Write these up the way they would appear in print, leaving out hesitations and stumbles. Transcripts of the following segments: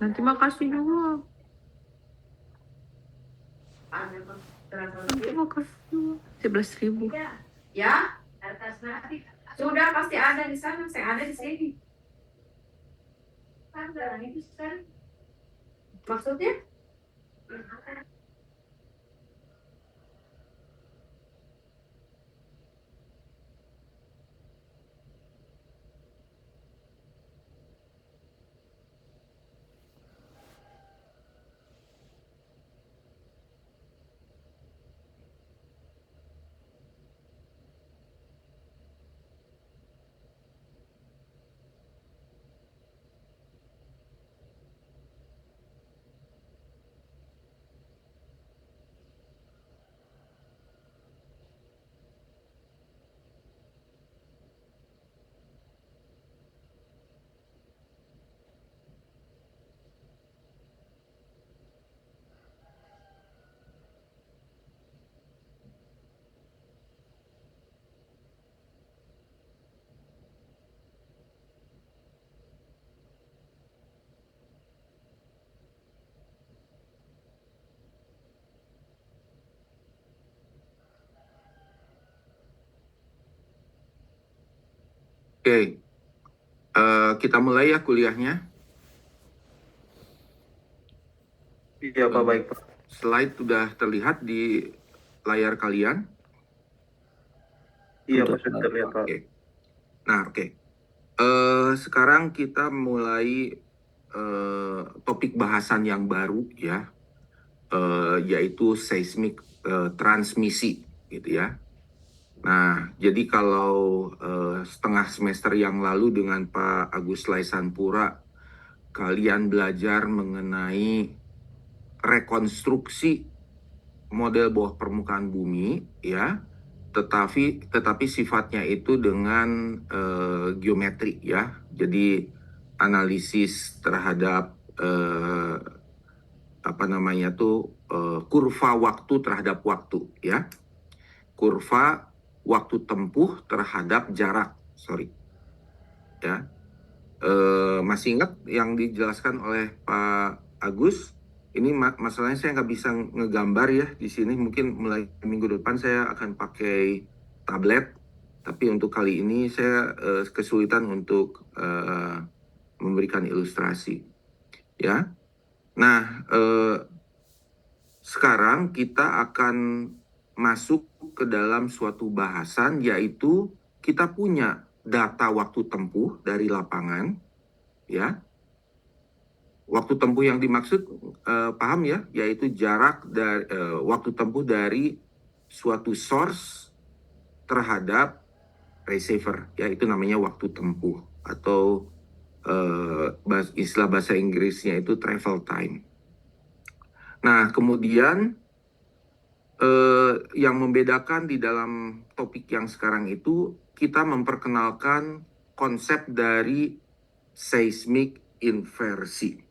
Nanti makasih juga. Nanti makasih juga. 11.000. Ya, atas nanti. Sudah pasti ada di sana, saya ada di sini. Ada itu kan. Maksudnya? Oke, kita mulai ya kuliahnya. Iya Pak, baik Pak. Slide sudah terlihat di layar kalian. Iya Pak, sudah terlihat Pak. Oke. Nah, oke. Sekarang kita mulai topik bahasan yang baru ya, yaitu seismik transmisi gitu ya. Nah, jadi kalau setengah semester yang lalu dengan Pak Agus Laisanpura, kalian belajar mengenai rekonstruksi model bawah permukaan bumi, ya, tetapi sifatnya itu dengan geometri, ya. Jadi analisis terhadap kurva waktu terhadap waktu, ya. Kurva waktu tempuh terhadap jarak, ya. Masih ingat yang dijelaskan oleh Pak Agus? Ini masalahnya saya nggak bisa ngegambar ya di sini. Mungkin mulai minggu depan saya akan pakai tablet. Tapi untuk kali ini saya kesulitan untuk memberikan ilustrasi. Ya. Nah, sekarang kita akan masuk ke dalam suatu bahasan, yaitu kita punya data waktu tempuh dari lapangan, ya. Waktu tempuh yang dimaksud paham ya, yaitu jarak dari waktu tempuh dari suatu source terhadap receiver, ya, itu namanya waktu tempuh, atau istilah bahasa Inggrisnya itu travel time. Nah, kemudian yang membedakan di dalam topik yang sekarang itu, kita memperkenalkan konsep dari seismic inversi.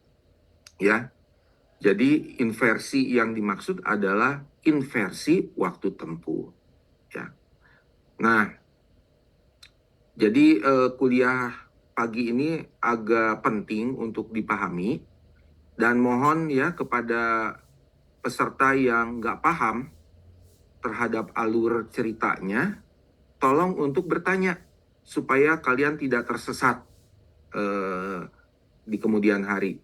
Ya, jadi inversi yang dimaksud adalah inversi waktu tempuh. Ya, nah, jadi kuliah pagi ini agak penting untuk dipahami, dan mohon ya kepada peserta yang nggak paham terhadap alur ceritanya, tolong untuk bertanya supaya kalian tidak tersesat di kemudian hari.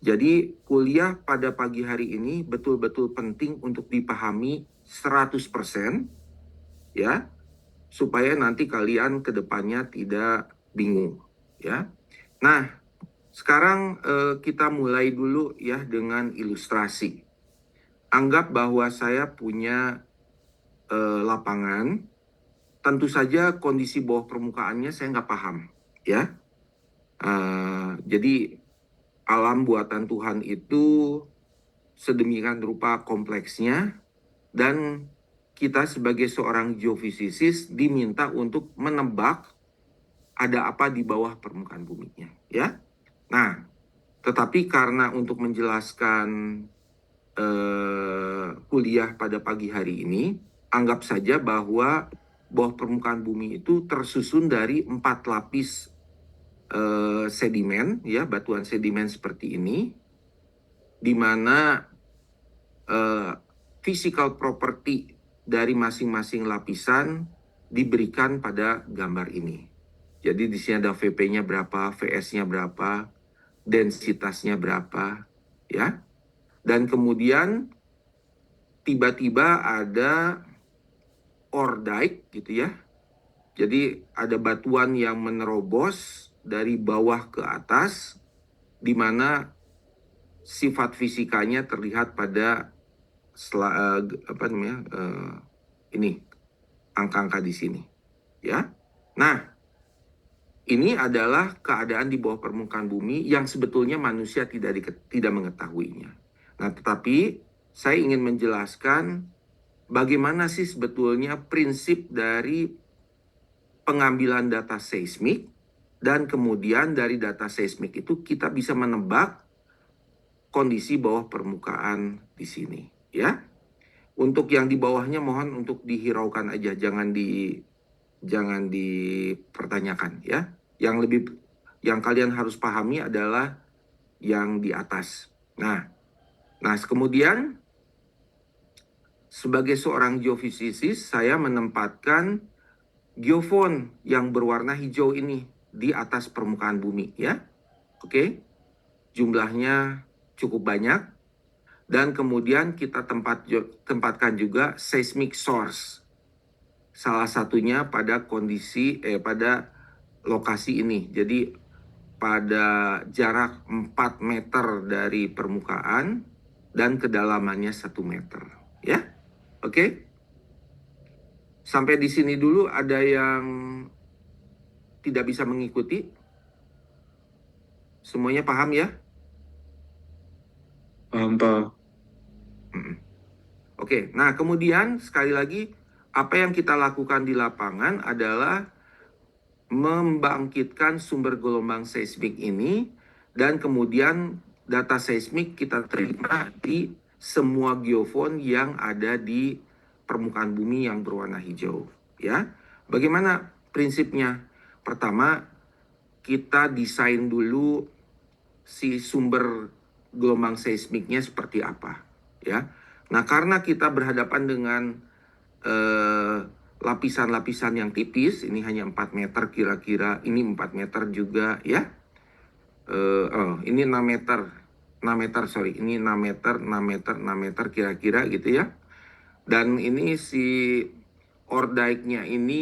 Jadi kuliah pada pagi hari ini betul-betul penting untuk dipahami 100%, ya, supaya nanti kalian ke depannya tidak bingung, ya. Nah, sekarang kita mulai dulu ya dengan ilustrasi. Anggap bahwa saya punya lapangan, tentu saja kondisi bawah permukaannya saya nggak paham, ya. Jadi alam buatan Tuhan itu sedemikian rupa kompleksnya, dan kita sebagai seorang geofisika diminta untuk menebak ada apa di bawah permukaan buminya, ya. Nah, tetapi karena untuk menjelaskan kuliah pada pagi hari ini, anggap saja bahwa bawah permukaan bumi itu tersusun dari 4 lapis sedimen, ya, batuan sedimen seperti ini. di mana physical property dari masing-masing lapisan diberikan pada gambar ini. Jadi di sini ada VP-nya berapa, VS-nya berapa, densitasnya berapa, ya. Dan kemudian tiba-tiba ada ore dike gitu ya. Jadi ada batuan yang menerobos dari bawah ke atas, di mana sifat fisikanya terlihat pada ini angka-angka di sini, ya. Nah, ini adalah keadaan di bawah permukaan bumi yang sebetulnya manusia tidak mengetahuinya. Nah, tetapi saya ingin menjelaskan bagaimana sih sebetulnya prinsip dari pengambilan data seismik, dan kemudian dari data seismik itu kita bisa menebak kondisi bawah permukaan di sini, ya. Untuk yang di bawahnya mohon untuk dihiraukan aja, jangan dipertanyakan, ya. Yang kalian harus pahami adalah yang di atas. Nah, kemudian sebagai seorang geofisikalis, saya menempatkan geofon yang berwarna hijau ini di atas permukaan bumi, ya. Oke. Jumlahnya cukup banyak, dan kemudian kita tempatkan juga seismic source. Salah satunya pada pada lokasi ini. Jadi pada jarak 4 meter dari permukaan dan kedalamannya 1 meter, ya. Oke. Sampai di sini dulu ada yang tidak bisa mengikuti? Semuanya paham ya? Paham, Pak. Oke, nah kemudian sekali lagi apa yang kita lakukan di lapangan adalah membangkitkan sumber gelombang seismik ini, dan kemudian data seismik kita terima di semua geofon yang ada di permukaan bumi yang berwarna hijau, ya. Bagaimana prinsipnya? Pertama, kita desain dulu si sumber gelombang seismiknya seperti apa, ya. Nah, karena kita berhadapan dengan lapisan-lapisan yang tipis, ini hanya 4 meter kira-kira, ini 4 meter juga, ya. Ini 6 meter, ini 6 meter kira-kira gitu ya. Dan ini si ore dike-nya ini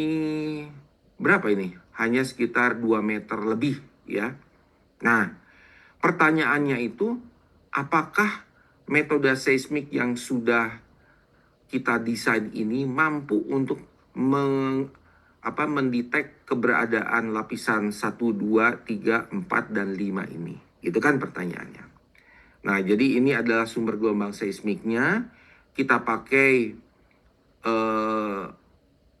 berapa ini? Hanya sekitar 2 meter lebih, ya. Nah, pertanyaannya itu, apakah metode seismik yang sudah kita desain ini mampu untuk mendetek keberadaan lapisan 1, 2, 3, 4, dan 5 ini? Itu kan pertanyaannya. Nah, jadi ini adalah sumber gelombang seismiknya. Kita pakai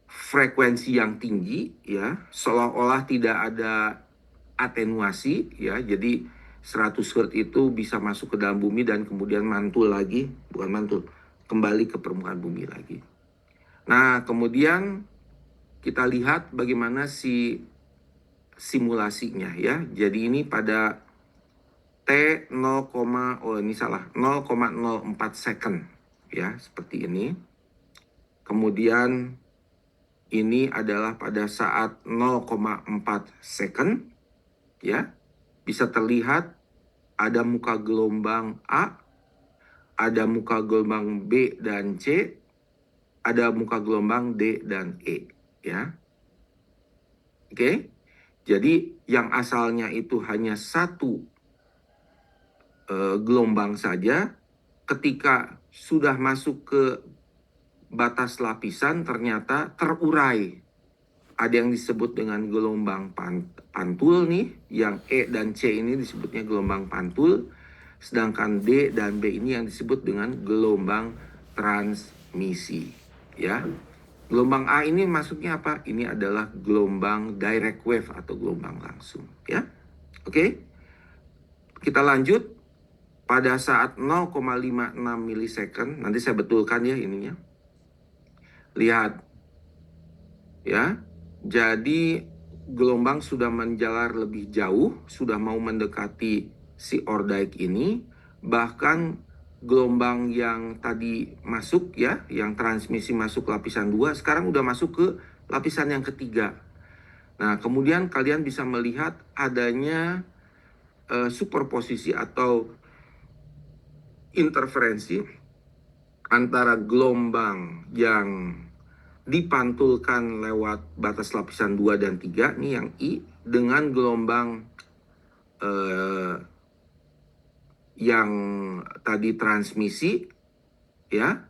frekuensi yang tinggi, ya, seolah-olah tidak ada atenuasi, ya. Jadi 100 Hz itu bisa masuk ke dalam bumi dan kemudian kembali ke permukaan bumi lagi. Nah, kemudian kita lihat bagaimana simulasinya, ya. Jadi ini pada T 0,04 second, ya, seperti ini. Kemudian ini adalah pada saat 0,4 second, ya. Bisa terlihat ada muka gelombang A, ada muka gelombang B dan C, ada muka gelombang D dan E, ya. Oke. Jadi yang asalnya itu hanya satu gelombang saja, ketika sudah masuk ke batas lapisan ternyata terurai. Ada yang disebut dengan gelombang pantul nih, yang E dan C ini disebutnya gelombang pantul, sedangkan D dan B ini yang disebut dengan gelombang transmisi, ya. Gelombang A ini maksudnya apa? Ini adalah gelombang direct wave atau gelombang langsung, ya. Oke. Kita lanjut pada saat 0,56 milisecond, nanti saya betulkan ya ininya. Lihat, ya. Jadi gelombang sudah menjalar lebih jauh, sudah mau mendekati si ore dike ini, bahkan gelombang yang tadi masuk ya, yang transmisi masuk lapisan 2, sekarang udah masuk ke lapisan yang ketiga. Nah, kemudian kalian bisa melihat adanya superposisi atau interferensi antara gelombang yang dipantulkan lewat batas lapisan 2 dan 3, nih yang I, dengan gelombang yang tadi transmisi, ya,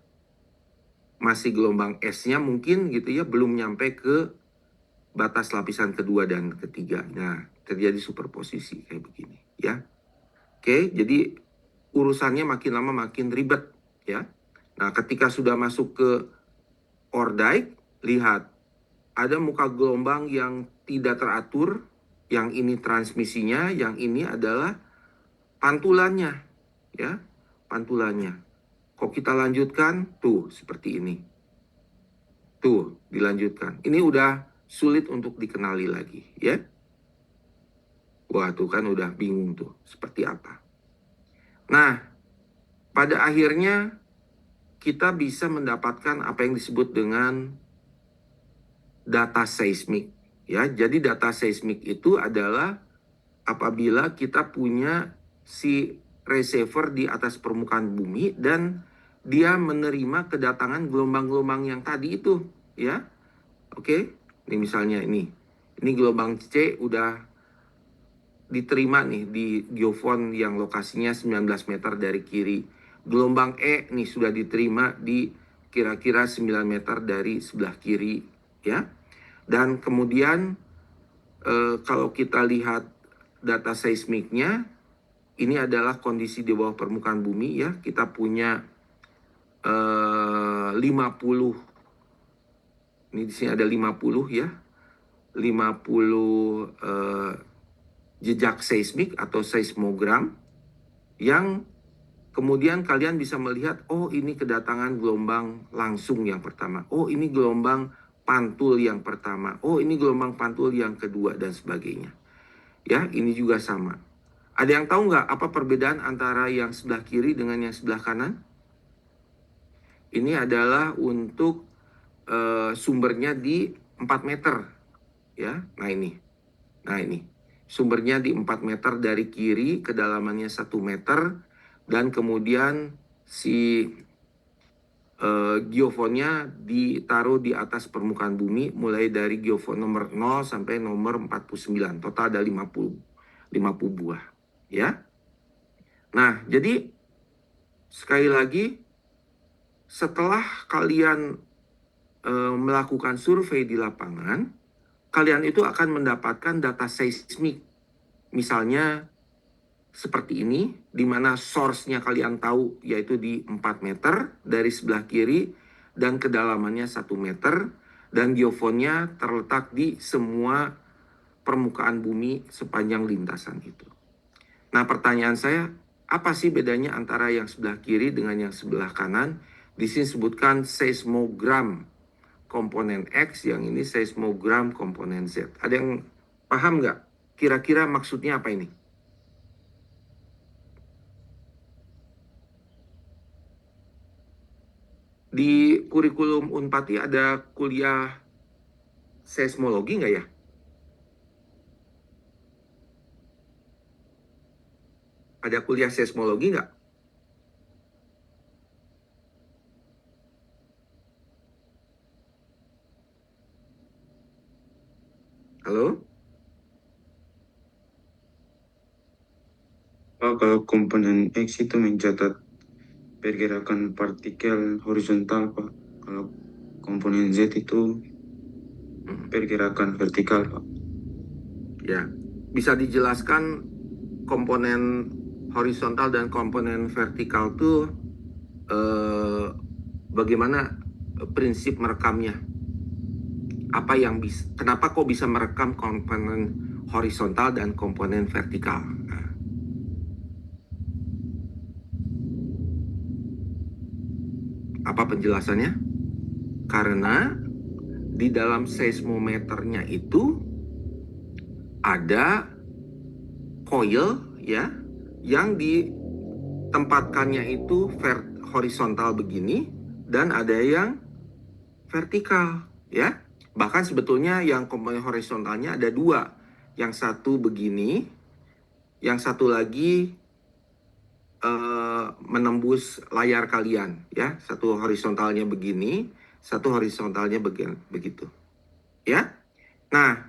masih gelombang S-nya mungkin gitu ya, belum nyampe ke batas lapisan kedua dan ketiga. Nah, terjadi superposisi kayak begini, ya. Oke, jadi urusannya makin lama makin ribet, ya. Nah, ketika sudah masuk ke Ordijk, lihat, ada muka gelombang yang tidak teratur, yang ini transmisinya, yang ini adalah pantulannya, ya, pantulannya. Kok kita lanjutkan, tuh seperti ini. Tuh, dilanjutkan. Ini udah sulit untuk dikenali lagi, ya. Wah, tuh kan udah bingung tuh, seperti apa. Nah, pada akhirnya kita bisa mendapatkan apa yang disebut dengan data seismik, ya. Jadi data seismik itu adalah apabila kita punya si receiver di atas permukaan bumi dan dia menerima kedatangan gelombang-gelombang yang tadi itu, ya. Oke, ini misalnya ini gelombang C udah diterima nih di geofon yang lokasinya 19 meter dari kiri. Gelombang E nih sudah diterima di kira-kira 9 meter dari sebelah kiri, ya. Dan kemudian kalau kita lihat data seismiknya, ini adalah kondisi di bawah permukaan bumi, ya. Kita punya 50, ini di sini ada 50 ya, 50 jejak seismik atau seismogram yang kemudian kalian bisa melihat, oh ini kedatangan gelombang langsung yang pertama, oh ini gelombang pantul yang pertama, oh ini gelombang pantul yang kedua, dan sebagainya. Ya, ini juga sama. Ada yang tahu nggak apa perbedaan antara yang sebelah kiri dengan yang sebelah kanan? Ini adalah untuk sumbernya di 4 meter. Ya, nah ini sumbernya di 4 meter dari kiri, kedalamannya 1 meter, dan kemudian si geofonnya ditaruh di atas permukaan bumi mulai dari geofon nomor 0 sampai nomor 49. Total ada 50 buah, ya. Nah, jadi sekali lagi setelah kalian melakukan survei di lapangan, kalian itu akan mendapatkan data seismik. Misalnya seperti ini, di mana source-nya kalian tahu yaitu di 4 meter dari sebelah kiri dan kedalamannya 1 meter, dan geofonnya terletak di semua permukaan bumi sepanjang lintasan itu. Nah, pertanyaan saya, apa sih bedanya antara yang sebelah kiri dengan yang sebelah kanan? Di sini sebutkan seismogram komponen X, yang ini seismogram komponen Z. Ada yang paham nggak? Kira-kira maksudnya apa ini? Di kurikulum Unpati ada kuliah seismologi nggak ya? Ada kuliah seismologi nggak? Halo? Kalau komponen X itu mencatat pergerakan partikel horizontal, Pak. Kalau komponen Z itu pergerakan vertikal, Pak. Ya, bisa dijelaskan komponen horizontal dan komponen vertikal itu bagaimana prinsip merekamnya? Apa yang bisa? Kenapa kok bisa merekam komponen horizontal dan komponen vertikal? Nah. Apa penjelasannya? Karena di dalam seismometernya itu ada coil, ya, yang tempatkannya itu horizontal begini dan ada yang vertikal, ya. Bahkan sebetulnya yang komponen horizontalnya ada dua. Yang satu begini, yang satu lagi menembus layar kalian, ya. Satu horizontalnya begini, satu horizontalnya begitu, ya. Nah,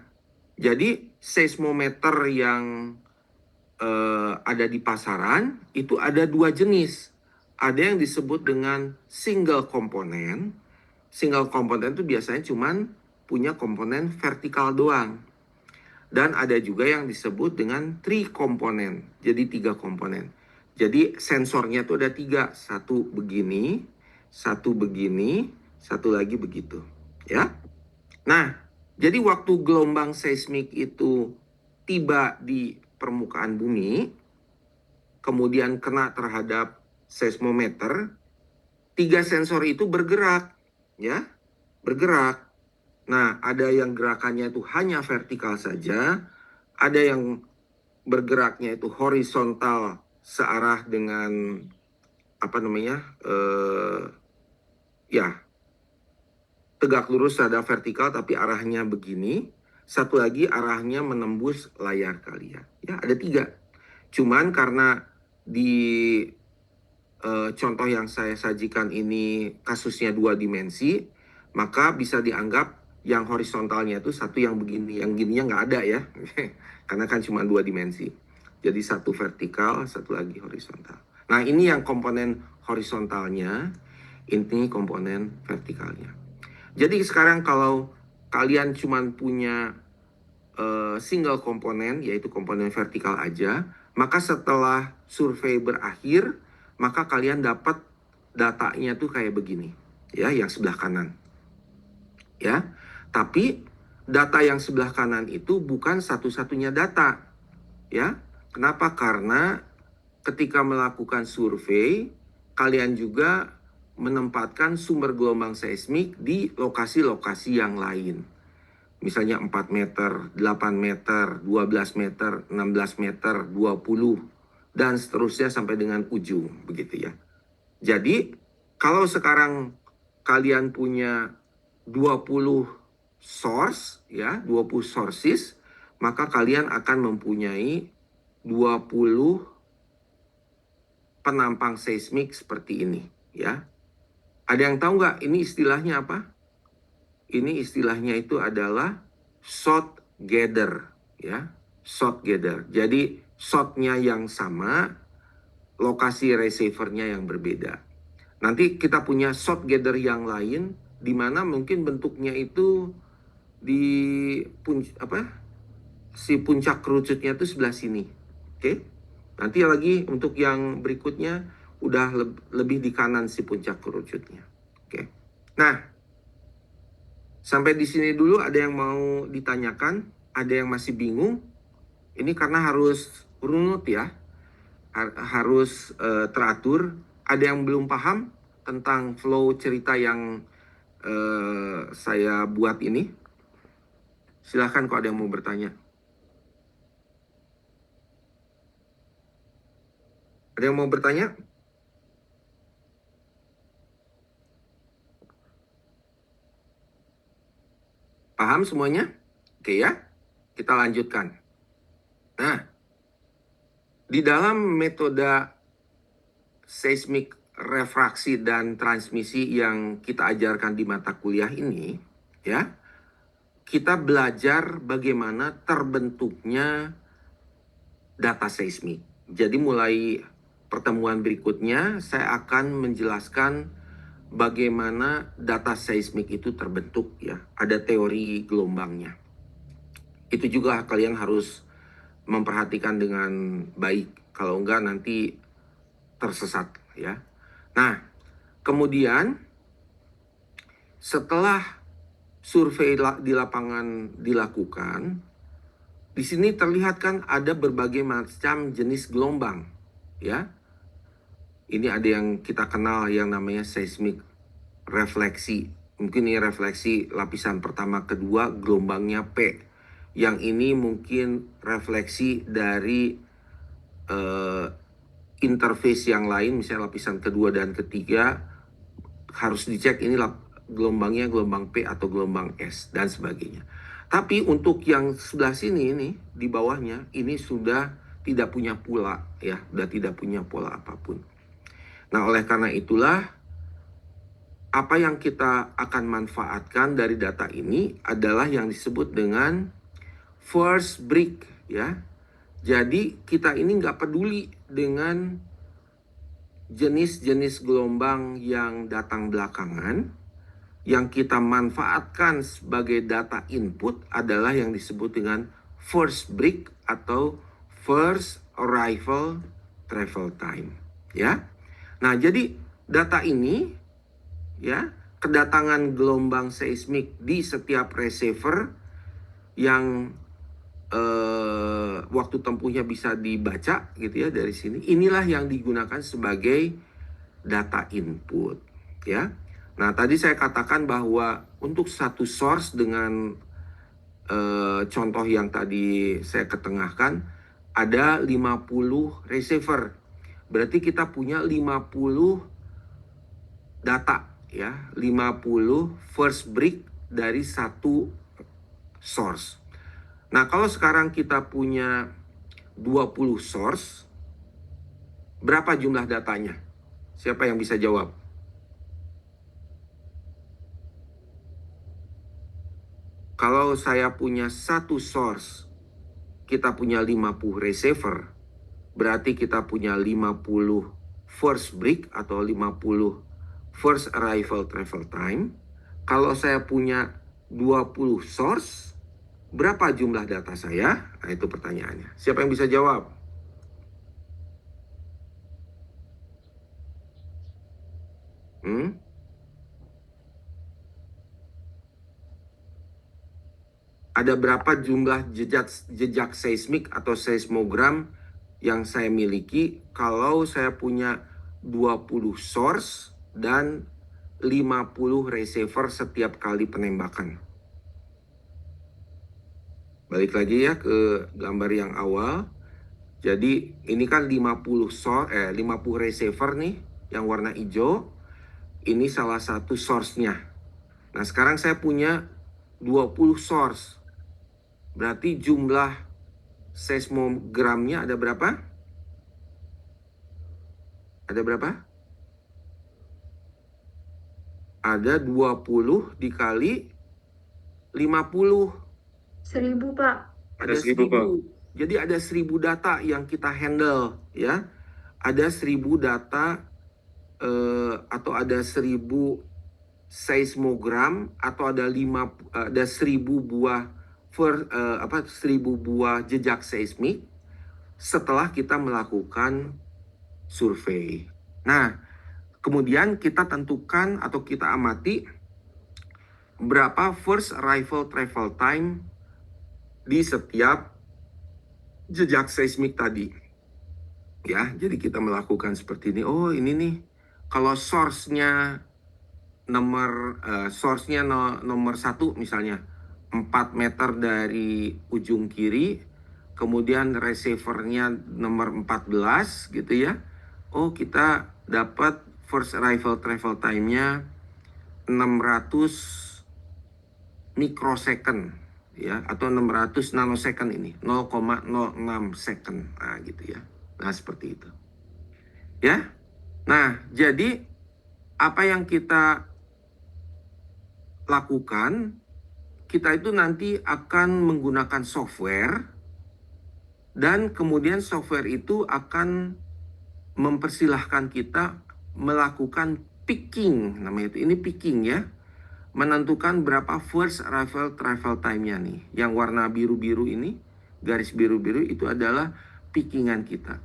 jadi seismometer yang ada di pasaran itu ada dua jenis. Ada yang disebut dengan single komponen. Single komponen itu biasanya cuman punya komponen vertikal doang. Dan ada juga yang disebut dengan three komponen. Jadi 3 komponen. Jadi sensornya itu ada 3. Satu begini, satu begini, satu lagi begitu. Ya. Nah, jadi waktu gelombang seismik itu tiba di permukaan bumi, kemudian kena terhadap seismometer, 3 sensor itu bergerak, ya, bergerak. Nah, ada yang gerakannya itu hanya vertikal saja, ada yang bergeraknya itu horizontal searah dengan ya, tegak lurus ada vertikal tapi arahnya begini. Satu lagi arahnya menembus layar kalian. Ya, ada 3. Cuman karena di contoh yang saya sajikan ini kasusnya 2 dimensi, maka bisa dianggap yang horizontalnya itu satu yang begini, yang gininya nggak ada ya, karena kan cuma 2 dimensi. Jadi satu vertikal, satu lagi horizontal. Nah, ini yang komponen horizontalnya, ini komponen vertikalnya. Jadi sekarang kalau kalian cuma punya single komponen, yaitu komponen vertikal aja, maka setelah survei berakhir, maka kalian dapat datanya tuh kayak begini, ya, yang sebelah kanan. Ya, tapi data yang sebelah kanan itu bukan satu-satunya data. Ya, kenapa? Karena ketika melakukan survei, kalian juga menempatkan sumber gelombang seismik di lokasi-lokasi yang lain. Misalnya 4 meter, 8 meter, 12 meter, 16 meter, 20, dan seterusnya sampai dengan ujung, begitu ya. Jadi, kalau sekarang kalian punya 20 source, ya, 20 sources, maka kalian akan mempunyai 20 penampang seismik seperti ini, ya. Ada yang tahu nggak ini istilahnya apa? Ini istilahnya itu adalah shot gather, ya, shot gather. Jadi shotnya yang sama, lokasi receivernya yang berbeda. Nanti kita punya shot gather yang lain, di mana mungkin bentuknya itu di si puncak kerucutnya itu sebelah sini, oke? Nanti lagi untuk yang berikutnya udah lebih di kanan si puncak kerucutnya, oke? Nah. Sampai di sini dulu ada yang mau ditanyakan, ada yang masih bingung. Ini karena harus runut ya, harus teratur. Ada yang belum paham tentang flow cerita yang saya buat ini. Silahkan kalau ada yang mau bertanya. Ada yang mau bertanya? Paham semuanya? Oke ya, kita lanjutkan. Nah, di dalam metode seismik refraksi dan transmisi yang kita ajarkan di mata kuliah ini, ya, kita belajar bagaimana terbentuknya data seismik. Jadi mulai pertemuan berikutnya, saya akan menjelaskan bagaimana data seismik itu terbentuk, ya. Ada teori gelombangnya. Itu juga kalian harus memperhatikan dengan baik. Kalau enggak nanti tersesat, ya. Nah, kemudian setelah survei di lapangan dilakukan, di sini terlihat kan ada berbagai macam jenis gelombang, ya. Ini ada yang kita kenal yang namanya seismik refleksi. Mungkin ini refleksi lapisan pertama, kedua, gelombangnya P. Yang ini mungkin refleksi dari interface yang lain, misalnya lapisan kedua dan ketiga, harus dicek ini gelombangnya gelombang P atau gelombang S dan sebagainya. Tapi untuk yang sebelah sini ini di bawahnya ini sudah tidak punya pola ya, sudah tidak punya pola apapun. Nah, oleh karena itulah apa yang kita akan manfaatkan dari data ini adalah yang disebut dengan first break ya. Jadi kita ini nggak peduli dengan jenis-jenis gelombang yang datang belakangan. Yang kita manfaatkan sebagai data input adalah yang disebut dengan first break atau first arrival travel time ya. Nah, jadi data ini ya, kedatangan gelombang seismik di setiap receiver yang waktu tempuhnya bisa dibaca gitu ya dari sini. Inilah yang digunakan sebagai data input ya. Nah, tadi saya katakan bahwa untuk satu source dengan contoh yang tadi saya ketengahkan ada 50 receiver. Berarti kita punya 50 data ya, 50 first break dari satu source. Nah, kalau sekarang kita punya 20 source, berapa jumlah datanya? Siapa yang bisa jawab? Kalau saya punya satu source, kita punya 50 receiver, berarti kita punya 50 first break atau 50 first arrival travel time. Kalau saya punya 20 source, berapa jumlah data saya? Nah, itu pertanyaannya. Siapa yang bisa jawab? Ada berapa jumlah jejak seismik atau seismogram yang saya miliki kalau saya punya 20 source dan 50 receiver setiap kali penembakan. Balik lagi ya ke gambar yang awal. Jadi ini kan 50 receiver nih yang warna hijau. Ini salah satu source-nya. Nah, sekarang saya punya 20 source. Berarti jumlah seismogramnya ada berapa? Ada berapa? Ada 20 dikali 50. 1000, Pak. Ada 1000, Pak. 1000. Jadi ada 1000 data yang kita handle ya. Ada 1000 data atau ada 1000 seismogram atau ada 1000 buah 1000 buah jejak seismik setelah kita melakukan survei. Nah, kemudian kita tentukan atau kita amati berapa first arrival travel time di setiap jejak seismik tadi. Ya, jadi kita melakukan seperti ini. Oh, ini nih kalau source-nya nomor 1 misalnya 4 meter dari ujung kiri, kemudian receiver-nya nomor 14 gitu ya. Oh, kita dapat first arrival travel time-nya 600 mikrosecond ya, atau 600 nanosecond ini, 0,06 second. Nah, gitu ya. Nah, seperti itu. Ya. Nah, jadi apa yang kita lakukan, kita itu nanti akan menggunakan software dan kemudian software itu akan mempersilahkan kita melakukan picking, namanya itu. Ini picking ya, menentukan berapa first arrival travel time-nya nih. Yang warna biru-biru ini, garis biru-biru itu adalah pickingan kita.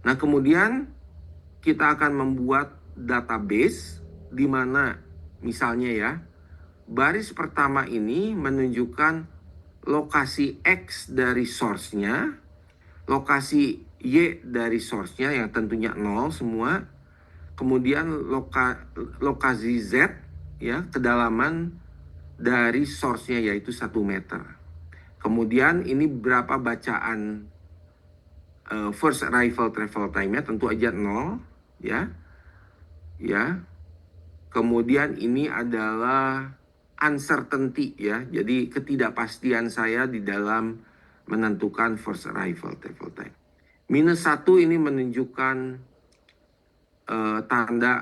Nah, kemudian kita akan membuat database di mana misalnya ya, baris pertama ini menunjukkan lokasi X dari source-nya, lokasi Y dari source-nya yang tentunya 0 semua, kemudian lokasi Z ya, kedalaman dari source-nya yaitu 1 meter. Kemudian ini berapa bacaan first arrival travel time-nya tentu aja 0 ya. Ya. Kemudian ini adalah uncertainty ya. Jadi ketidakpastian saya di dalam menentukan first arrival travel time. -1 ini menunjukkan tanda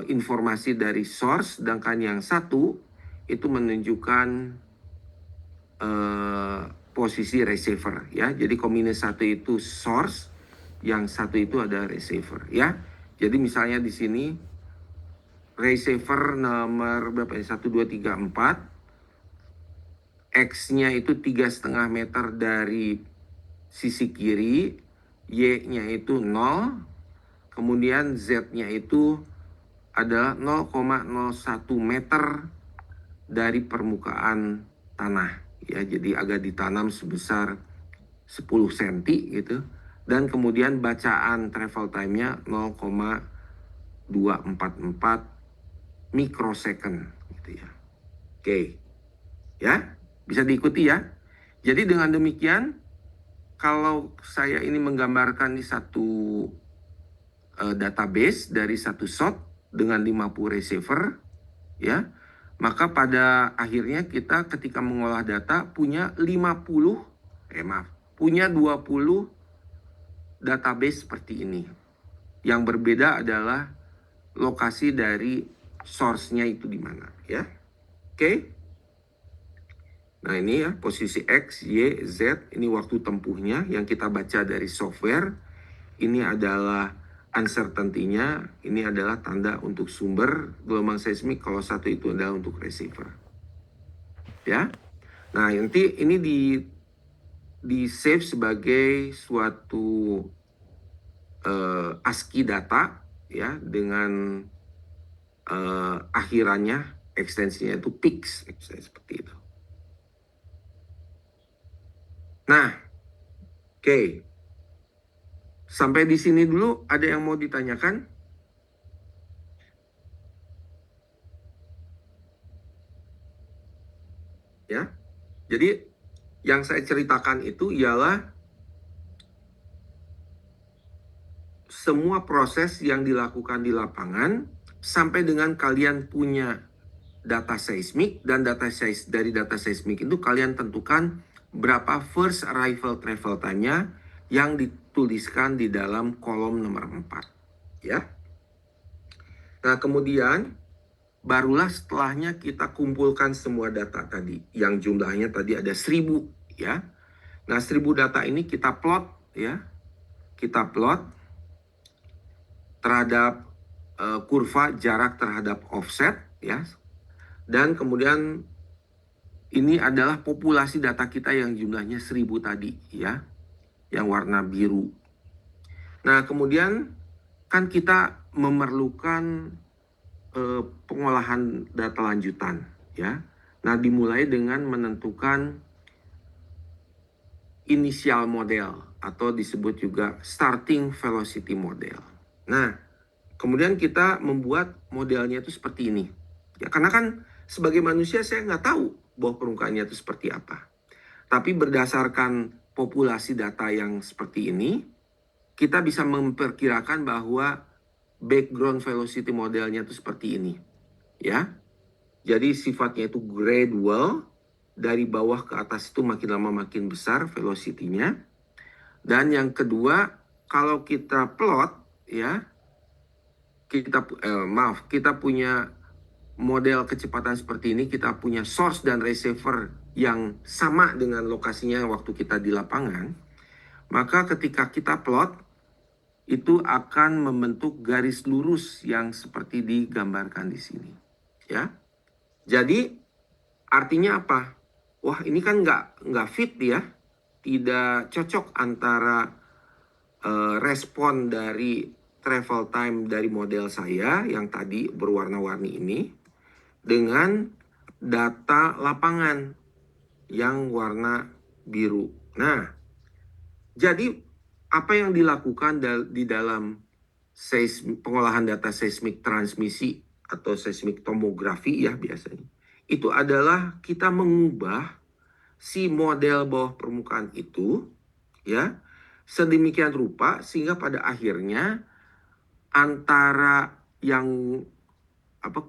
informasi dari source, sedangkan yang satu itu menunjukkan posisi receiver ya. Jadi kalau -1 itu source, yang satu itu ada receiver ya. Jadi misalnya di sini receiver nomor berapa ya? 1, 2, 3, 4. X-nya itu 3,5 meter dari sisi kiri, Y-nya itu 0, kemudian Z-nya itu adalah 0,01 meter dari permukaan tanah ya. Jadi agak ditanam sebesar 10 cm gitu. Dan kemudian bacaan travel time-nya 0,244 mikrosecond gitu ya. Oke. Ya, bisa diikuti ya. Jadi dengan demikian, kalau saya ini menggambarkan di satu database dari satu shot dengan 50 receiver ya, maka pada akhirnya kita ketika mengolah data punya 20 database seperti ini. Yang berbeda adalah lokasi dari source-nya itu di mana ya. Oke. Nah ini ya posisi X, Y, Z, ini waktu tempuhnya yang kita baca dari software. Ini adalah uncertainty-nya, ini adalah tanda untuk sumber gelombang seismik, kalau satu itu adalah untuk receiver. Ya. Nah, nanti ini di save sebagai suatu ASCII data ya, dengan akhirannya ekstensinya itu PIX seperti itu. Nah, oke. Sampai di sini dulu, ada yang mau ditanyakan? Ya. Jadi yang saya ceritakan itu ialah semua proses yang dilakukan di lapangan sampai dengan kalian punya data seismik, dan dari data seismik itu kalian tentukan berapa first arrival travel time-nya yang dituliskan di dalam kolom nomor 4 ya. Nah, kemudian barulah setelahnya kita kumpulkan semua data tadi yang jumlahnya tadi ada 1000 ya. Nah, 1000 data ini kita plot ya. Kita plot terhadap kurva jarak terhadap offset ya. Dan kemudian ini adalah populasi data kita yang jumlahnya 1000 tadi ya, yang warna biru. Nah, kemudian kan kita memerlukan pengolahan data lanjutan ya. Nah, dimulai dengan menentukan initial model atau disebut juga starting velocity model. Nah, kemudian kita membuat modelnya itu seperti ini. Ya, karena kan sebagai manusia saya nggak tahu bahwa permukaannya itu seperti apa. Tapi berdasarkan populasi data yang seperti ini, kita bisa memperkirakan bahwa background velocity modelnya itu seperti ini. Ya. Jadi sifatnya itu gradual, dari bawah ke atas itu makin lama makin besar velocity-nya. Dan yang kedua, kalau kita plot ya, kita punya model kecepatan seperti ini, kita punya source dan receiver yang sama dengan lokasinya waktu kita di lapangan, maka ketika kita plot, itu akan membentuk garis lurus yang seperti digambarkan di sini. Ya, jadi artinya apa? Wah, ini kan nggak fit ya, tidak cocok antara respon dari travel time dari model saya yang tadi berwarna-warni ini dengan data lapangan yang warna biru. Nah, jadi apa yang dilakukan di dalam pengolahan data seismik transmisi atau seismik tomografi ya biasanya, itu adalah kita mengubah si model bawah permukaan itu ya sedemikian rupa sehingga pada akhirnya antara yang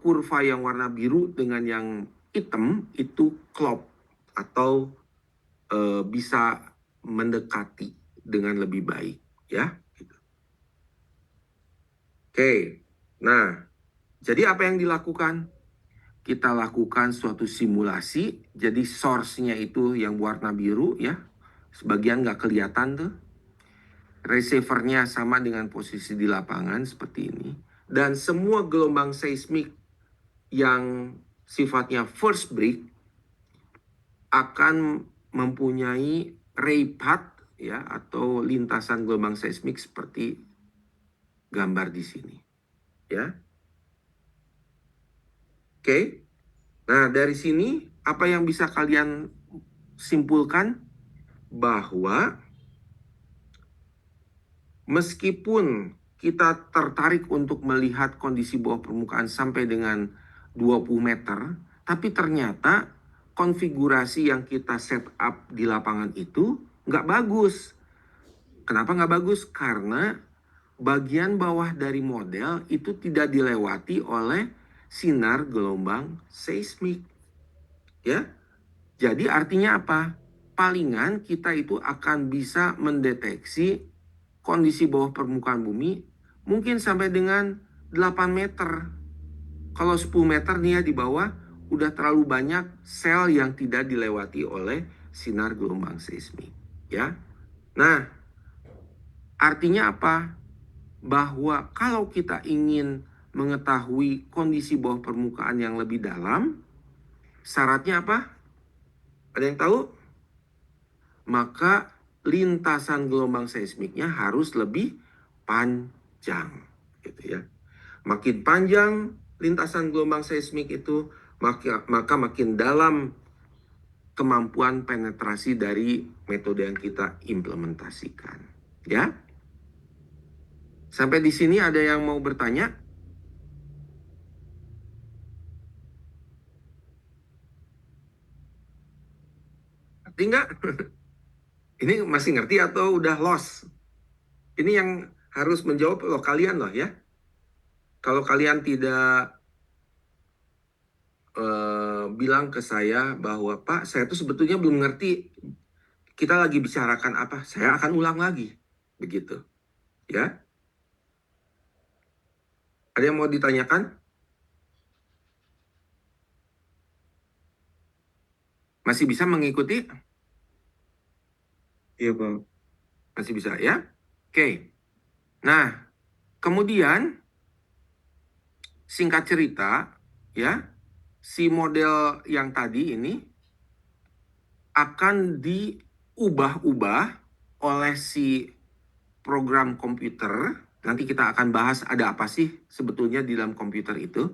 kurva yang warna biru dengan yang hitam itu klop atau bisa mendekati dengan lebih baik, ya. Oke, nah, jadi apa yang dilakukan? Kita lakukan suatu simulasi, jadi source-nya itu yang warna biru, ya. Sebagian nggak kelihatan tuh. Receiver-nya sama dengan posisi di lapangan seperti ini. Dan semua gelombang seismik yang sifatnya first break akan mempunyai ray path, ya, atau lintasan gelombang seismik seperti gambar di sini, ya. Oke. Nah, dari sini apa yang bisa kalian simpulkan? Bahwa meskipun kita tertarik untuk melihat kondisi bawah permukaan sampai dengan 20 meter, tapi ternyata konfigurasi yang kita set up di lapangan itu nggak bagus. Kenapa nggak bagus? Karena bagian bawah dari model itu tidak dilewati oleh sinar gelombang seismik. Ya, jadi artinya apa? Palingan kita itu akan bisa mendeteksi kondisi bawah permukaan bumi mungkin sampai dengan 8 meter. Kalau 10 meter nih ya di bawah udah terlalu banyak sel yang tidak dilewati oleh sinar gelombang seismik, ya. Nah, artinya apa? Bahwa kalau kita ingin mengetahui kondisi bawah permukaan yang lebih dalam, syaratnya apa? Ada yang tahu? Maka lintasan gelombang seismiknya harus lebih panjang, gitu ya. Makin panjang lintasan gelombang seismik itu, maka makin dalam kemampuan penetrasi dari metode yang kita implementasikan, ya. Sampai di sini ada yang mau bertanya? Ngerti nggak? Ini masih ngerti atau udah lost? Ini yang harus menjawab loh kalian loh, ya. Kalau kalian tidak bilang ke saya bahwa Pak, saya tuh sebetulnya belum ngerti kita lagi bicarakan apa, saya akan ulang lagi, begitu, ya. Ada yang mau ditanyakan? Masih bisa mengikuti? Iya, Pak. Masih bisa, ya. Oke. Nah, kemudian singkat cerita, ya, si model yang tadi ini akan diubah-ubah oleh si program komputer. Nanti kita akan bahas ada apa sih sebetulnya di dalam komputer itu.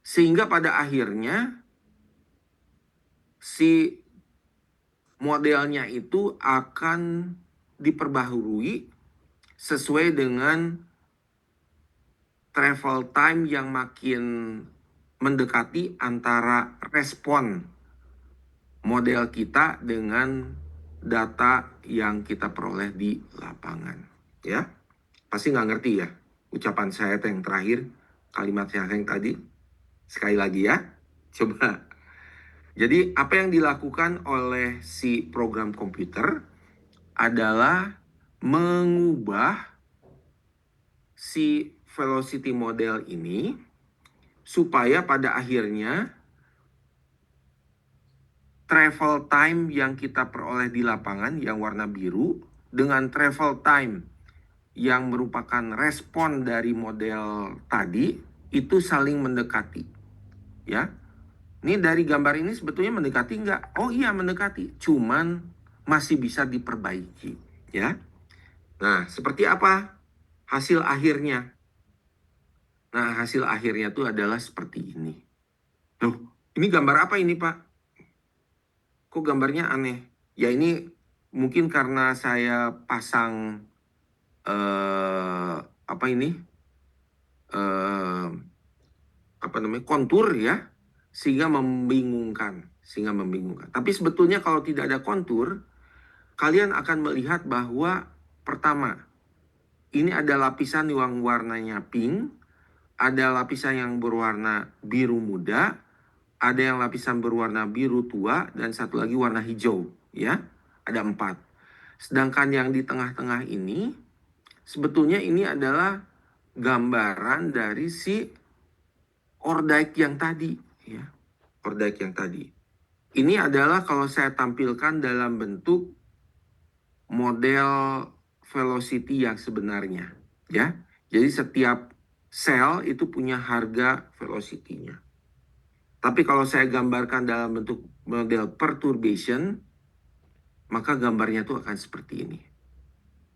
Sehingga pada akhirnya si modelnya itu akan diperbaharui sesuai dengan travel time yang makin mendekati antara respon model kita dengan data yang kita peroleh di lapangan, ya. Pasti nggak ngerti ya ucapan saya yang terakhir, kalimat saya yang tadi. Sekali lagi ya, coba. Jadi apa yang dilakukan oleh si program komputer adalah mengubah si velocity model ini supaya pada akhirnya travel time yang kita peroleh di lapangan yang warna biru dengan travel time yang merupakan respon dari model tadi itu saling mendekati, ya. Ini dari gambar ini sebetulnya mendekati nggak? Oh iya mendekati, cuman masih bisa diperbaiki, ya. Nah, seperti apa hasil akhirnya? Nah, hasil akhirnya itu adalah seperti ini. Loh, ini gambar apa ini, Pak? Kok gambarnya aneh? Ya ini mungkin karena saya pasang kontur, ya, sehingga membingungkan. Tapi sebetulnya kalau tidak ada kontur, kalian akan melihat bahwa pertama, ini ada lapisan yang warnanya pink, ada lapisan yang berwarna biru muda, ada yang lapisan berwarna biru tua, dan satu lagi warna hijau, ya. Ada 4. Sedangkan yang di tengah-tengah ini, sebetulnya ini adalah gambaran dari si Ordaik yang tadi, ya. Ordaik yang tadi. Ini adalah kalau saya tampilkan dalam bentuk model velocity yang sebenarnya, ya. Jadi setiap sel itu punya harga velocity-nya. Tapi kalau saya gambarkan dalam bentuk model perturbation, maka gambarnya itu akan seperti ini.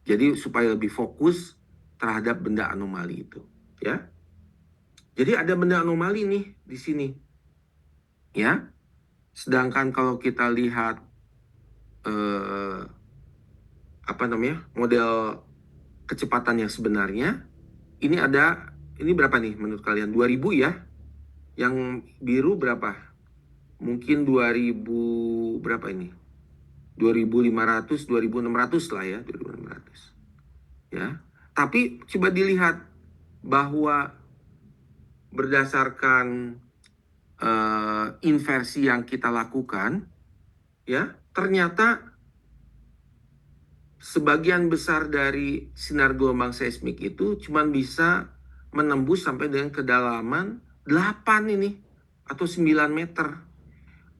Jadi supaya lebih fokus terhadap benda anomali itu, ya. Jadi ada benda anomali nih di sini, ya. Sedangkan kalau kita lihat model kecepatan yang sebenarnya, ini berapa nih menurut kalian? 2000 ya. Yang biru berapa? Mungkin 2000 berapa ini? 2500, 2600 lah ya, 2600. Ya. Tapi coba dilihat bahwa berdasarkan inversi yang kita lakukan, ya, ternyata sebagian besar dari sinar gelombang seismik itu cuma bisa menembus sampai dengan kedalaman 8 ini atau 9 meter.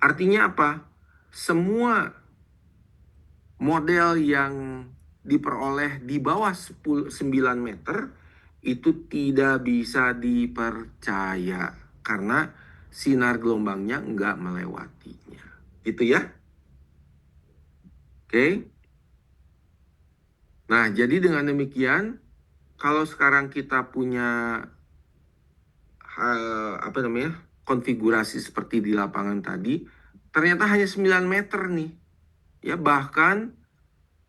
Artinya apa? Semua model yang diperoleh di bawah 9 meter itu tidak bisa dipercaya karena sinar gelombangnya nggak melewatinya. Gitu ya. Oke. Nah, jadi dengan demikian, kalau sekarang kita punya konfigurasi seperti di lapangan tadi, ternyata hanya 9 meter nih. Ya, bahkan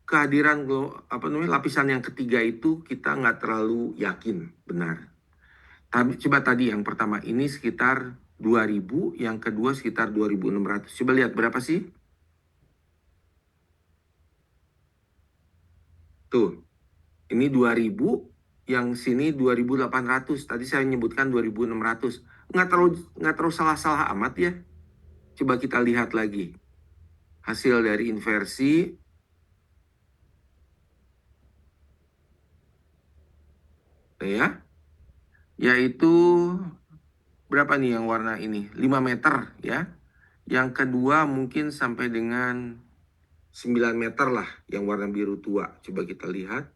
kehadiran lapisan yang ketiga itu kita nggak terlalu yakin benar. Tapi coba tadi yang pertama ini sekitar 2000, yang kedua sekitar 2600. Coba lihat berapa sih? Tuh, ini 2000, yang sini 2800. Tadi saya menyebutkan 2600. Nggak terlalu salah-salah amat ya. Coba kita lihat lagi hasil dari inversi. Ya, yaitu berapa nih yang warna ini? 5 meter ya. Yang kedua mungkin sampai dengan 9 meter lah yang warna biru tua. Coba kita lihat.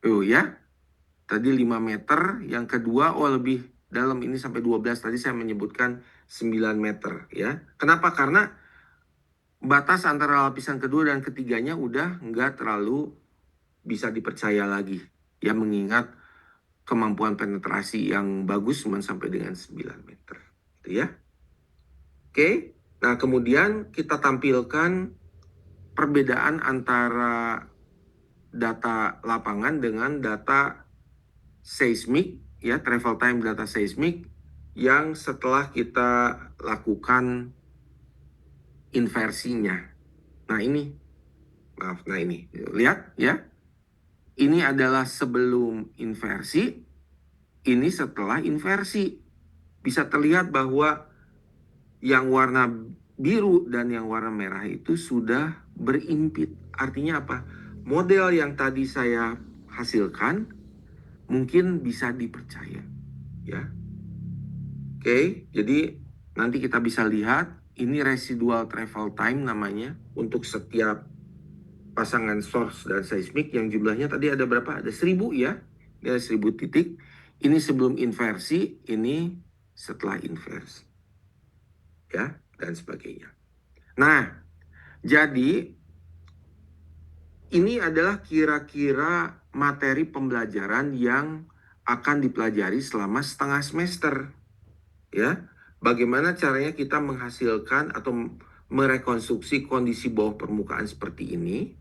Oh ya, tadi 5 meter, yang kedua lebih dalam ini sampai 12. Tadi saya menyebutkan 9 meter ya. Kenapa? Karena batas antara lapisan kedua dan ketiganya udah nggak terlalu bisa dipercaya lagi. Ya, mengingat kemampuan penetrasi yang bagus cuma sampai dengan 9 meter. Gitu ya. Oke, nah kemudian kita tampilkan perbedaan antara data lapangan dengan data seismik, ya, travel time data seismik yang setelah kita lakukan inversinya. Nah ini, lihat ya, ini adalah sebelum inversi, ini setelah inversi. Bisa terlihat bahwa yang warna biru dan yang warna merah itu sudah berimpit. Artinya apa? Model yang tadi saya hasilkan mungkin bisa dipercaya, ya. Oke, jadi nanti kita bisa lihat ini residual travel time namanya untuk setiap pasangan source dan seismik yang jumlahnya tadi ada berapa? Ada 1000 ya. Ini ada 1000 titik. Ini sebelum inversi, ini setelah inversi. Ya, dan sebagainya. Nah, jadi ini adalah kira-kira materi pembelajaran yang akan dipelajari selama setengah semester. Ya, bagaimana caranya kita menghasilkan atau merekonstruksi kondisi bawah permukaan seperti ini,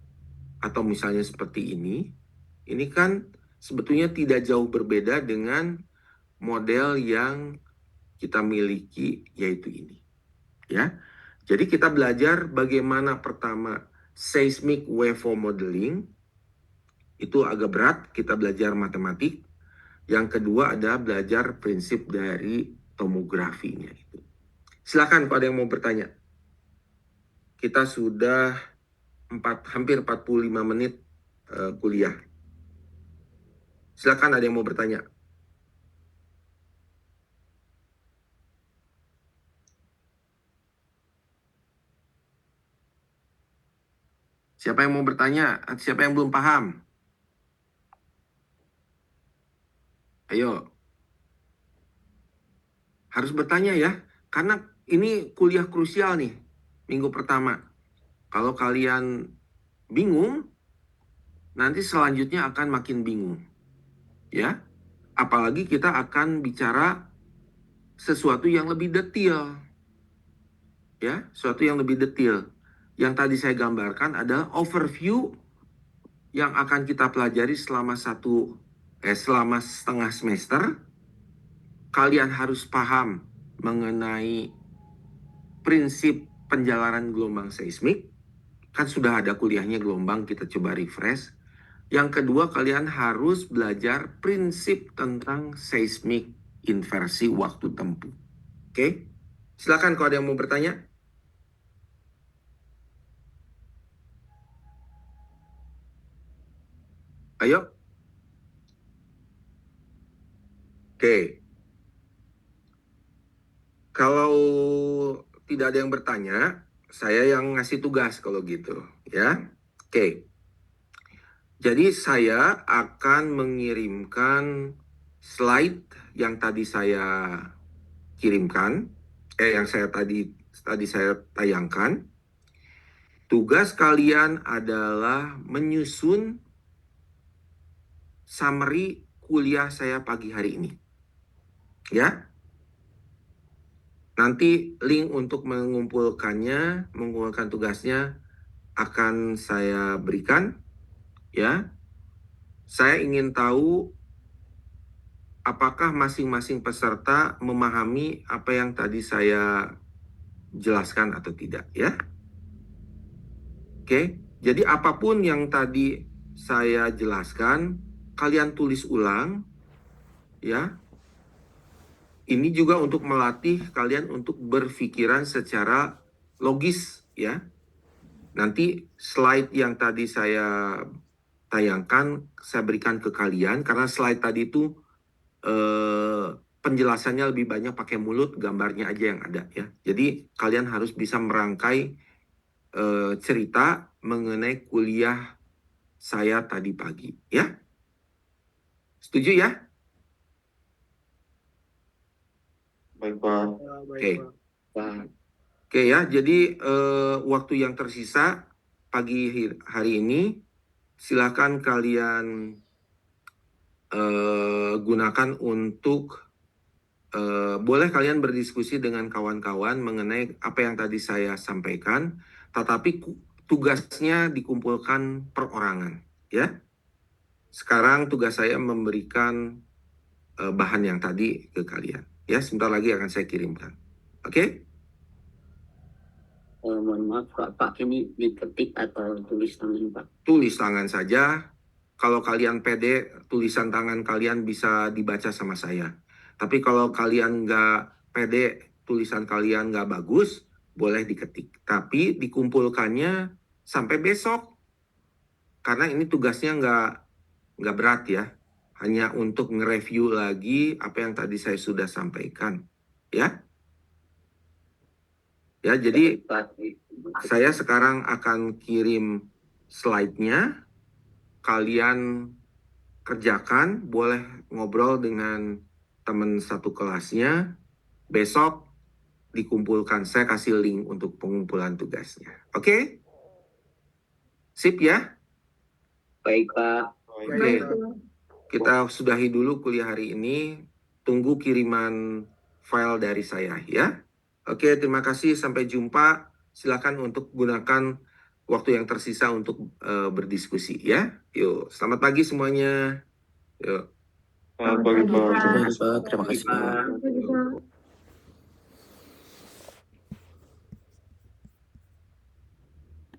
atau misalnya seperti ini. Ini kan sebetulnya tidak jauh berbeda dengan model yang kita miliki, yaitu ini. Ya, Jadi kita belajar bagaimana pertama seismic waveform modeling, itu agak berat, kita belajar matematik. Yang kedua ada belajar prinsip dari tomografinya itu. Silakan kalau ada yang mau bertanya. Kita sudah hampir 45 menit kuliah. Silakan ada yang mau bertanya. Siapa yang mau bertanya? Siapa yang belum paham? Ayo. Harus bertanya ya. Karena ini kuliah krusial nih. Minggu pertama. Kalau kalian bingung, nanti selanjutnya akan makin bingung. Ya. Apalagi kita akan bicara sesuatu yang lebih detail. Ya, sesuatu yang lebih detail. Yang tadi saya gambarkan adalah overview yang akan kita pelajari selama selama setengah semester. Kalian harus paham mengenai prinsip penjalanan gelombang seismik. Kan sudah ada kuliahnya gelombang, kita coba refresh. Yang kedua, kalian harus belajar prinsip tentang seismik inversi waktu tempuh. Oke? Silakan kalau ada yang mau bertanya. Ayo. Oke. Kalau tidak ada yang bertanya, saya yang ngasih tugas kalau gitu, ya. Oke. Jadi saya akan mengirimkan slide yang tadi saya kirimkan, yang tadi saya tayangkan. Tugas kalian adalah menyusun summary kuliah saya pagi hari ini. Ya. Nanti link untuk mengumpulkan tugasnya akan saya berikan. Ya. Saya ingin tahu apakah masing-masing peserta memahami apa yang tadi saya jelaskan atau tidak, ya. Oke. Jadi apapun yang tadi saya jelaskan, kalian tulis ulang, ya. Ini juga untuk melatih kalian untuk berpikiran secara logis, ya. Nanti slide yang tadi saya tayangkan, saya berikan ke kalian, karena slide tadi itu penjelasannya lebih banyak pakai mulut, gambarnya aja yang ada, ya. Jadi kalian harus bisa merangkai cerita mengenai kuliah saya tadi pagi, ya. Setuju ya? Baik, Pak. Oke. Oke ya, jadi waktu yang tersisa pagi hari ini silakan kalian gunakan untuk boleh kalian berdiskusi dengan kawan-kawan mengenai apa yang tadi saya sampaikan, tetapi tugasnya dikumpulkan perorangan, ya. Sekarang tugas saya memberikan bahan yang tadi ke kalian. Ya, sebentar lagi akan saya kirimkan. Oke? Mohon maaf Pak, ini diketik atau tulis tangan Pak? Tulis tangan saja. Kalau kalian pede, tulisan tangan kalian bisa dibaca sama saya. Tapi kalau kalian nggak pede, tulisan kalian nggak bagus, boleh diketik. Tapi dikumpulkannya sampai besok. Karena ini tugasnya nggak berat ya. Hanya untuk nge-review lagi apa yang tadi saya sudah sampaikan. Ya. Ya, jadi saya sekarang akan kirim slide-nya. Kalian kerjakan, boleh ngobrol dengan teman satu kelasnya. Besok dikumpulkan, saya kasih link untuk pengumpulan tugasnya. Oke? Sip ya? Baik Pak. Oke. Kita sudahi dulu kuliah hari ini. Tunggu kiriman file dari saya ya. Oke, terima kasih. Sampai jumpa. Silakan untuk gunakan waktu yang tersisa untuk berdiskusi ya. Yuk, selamat pagi semuanya. Yuk. Selamat pagi, Pak. Selamat pagi, Terima kasih Pak. Pak.